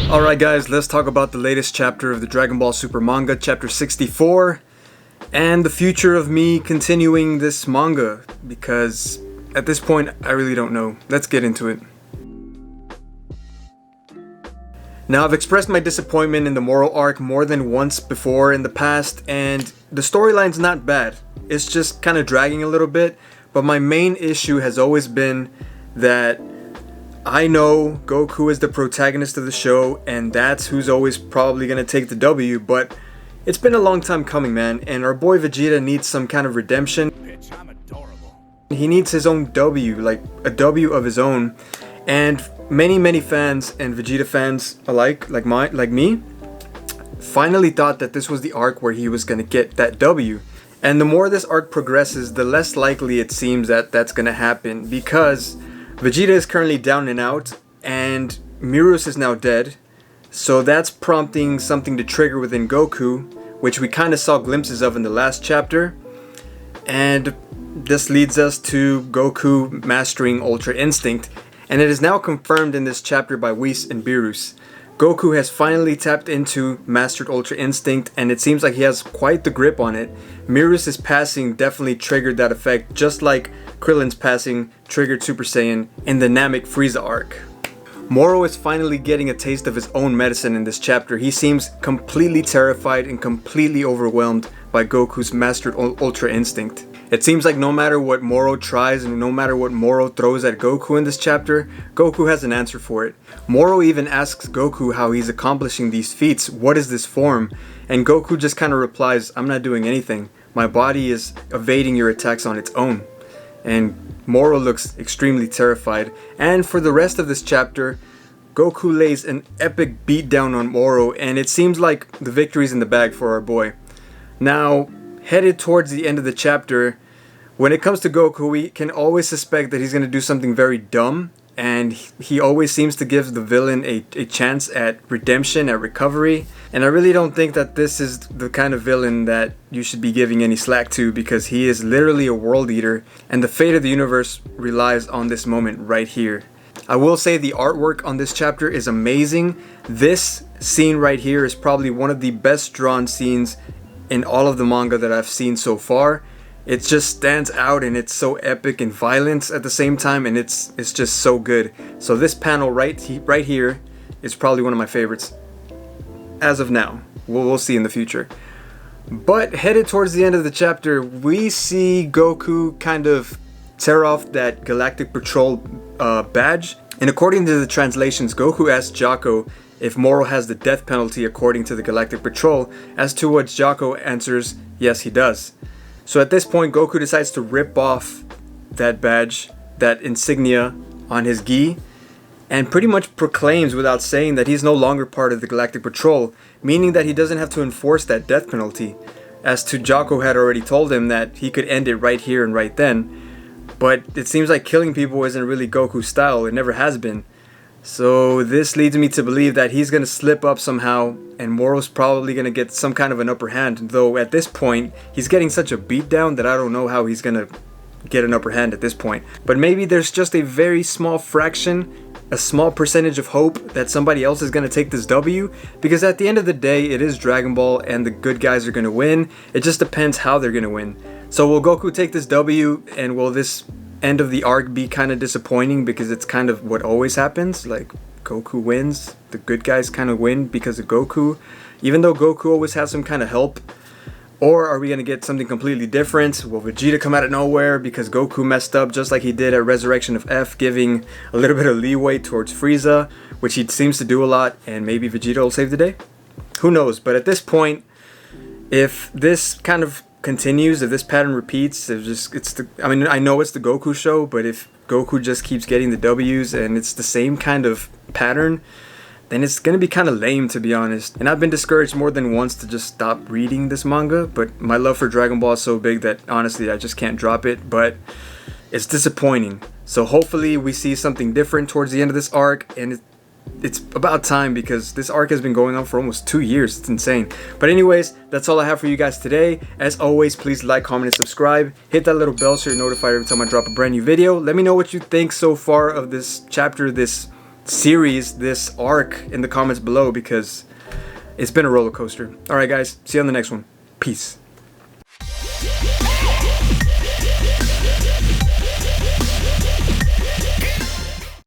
Alright guys, let's talk about the latest chapter of the Dragonball Super Manga, chapter 64, and the future of me continuing this manga, because at this point I really don't know. Let's get into it. Now, I've expressed my disappointment in the Moro arc more than once before in the past, and the storyline's not bad. It's just kind of dragging a little bit, but my main issue has always been that I know Goku is the protagonist of the show, and that's who's always probably going to take the W, but it's been a long time coming, man, and our boy Vegeta needs some kind of redemption. Bitch, I'm adorable. He needs his own W, like a W of his own, and many fans and Vegeta fans alike, like me, finally thought that this was the arc where he was going to get that W. And the more this arc progresses, the less likely it seems that that's going to happen, because Vegeta is currently down and out, and Mirus is now dead, so that's prompting something to trigger within Goku, which we kind of saw glimpses of in the last chapter, and this leads us to Goku mastering Ultra Instinct, and it is now confirmed in this chapter by Whis and Beerus. Goku has finally tapped into Mastered Ultra Instinct, and it seems like he has quite the grip on it. Mirus' passing definitely triggered that effect, just like Krillin's passing triggered Super Saiyan in the Namek Frieza arc. Moro is finally getting a taste of his own medicine in this chapter. He seems completely terrified and completely overwhelmed by Goku's Mastered Ultra Instinct. It seems like no matter what Moro tries and no matter what Moro throws at Goku in this chapter, Goku has an answer for it. Moro even asks Goku how he's accomplishing these feats, what is this form? And Goku just kind of replies, I'm not doing anything. My body is evading your attacks on its own. And Moro looks extremely terrified. And for the rest of this chapter, Goku lays an epic beatdown on Moro, and it seems like the victory's in the bag for our boy. Now, headed towards the end of the chapter, when it comes to Goku, we can always suspect that he's going to do something very dumb, and he always seems to give the villain a chance at redemption, at recovery, and I really don't think that this is the kind of villain that you should be giving any slack to, because he is literally a world eater, and the fate of the universe relies on this moment right here. I will say the artwork on this chapter is amazing. This scene right here is probably one of the best drawn scenes in all of the manga that I've seen so far. It just stands out, and it's so epic and violent at the same time, and it's just so good. So this panel right here is probably one of my favorites as of now. We'll see in the future. But headed towards the end of the chapter, we see Goku kind of tear off that Galactic Patrol badge, and according to the translations, Goku asks Jocko if Moro has the death penalty according to the Galactic Patrol, as to which Jocko answers, yes he does. So at this point, Goku decides to rip off that badge, that insignia on his gi, and pretty much proclaims without saying that he's no longer part of the Galactic Patrol, meaning that he doesn't have to enforce that death penalty, as to Jocko had already told him that he could end it right here and right then. But it seems like killing people isn't really Goku's style, it never has been. So this leads me to believe that he's going to slip up somehow, and Moro's probably going to get some kind of an upper hand, though at this point he's getting such a beatdown that I don't know how he's going to get an upper hand at this point. But maybe there's just a very small fraction, a small percentage of hope that somebody else is going to take this W, because at the end of the day it is Dragon Ball and the good guys are going to win. It just depends how they're going to win. So will Goku take this W, and will this end of the arc be kind of disappointing, because it's kind of what always happens? Like, Goku wins, the good guys kind of win because of Goku, even though Goku always has some kind of help. Or are we going to get something completely different? Will Vegeta come out of nowhere because Goku messed up just like he did at Resurrection of F, giving a little bit of leeway towards Frieza, which he seems to do a lot, and maybe Vegeta will save the day? Who knows? But at this point, if this kind of continues, if this pattern repeats, I mean, I know it's the Goku show, but if Goku just keeps getting the W's and it's the same kind of pattern, then it's gonna be kind of lame, to be honest. And I've been discouraged more than once to just stop reading this manga, but my love for Dragon Ball is so big that honestly I just can't drop it. But it's disappointing. So hopefully we see something different towards the end of this arc, and it's about time, because this arc has been going on for almost 2 years. It's insane. But anyways, that's all I have for you guys today. As always, please like, comment, and subscribe. Hit that little bell so you're notified every time I drop a brand new video. Let me know what you think so far of this chapter, this series, this arc in the comments below, because it's been a roller coaster. Alright guys, see you on the next one. Peace.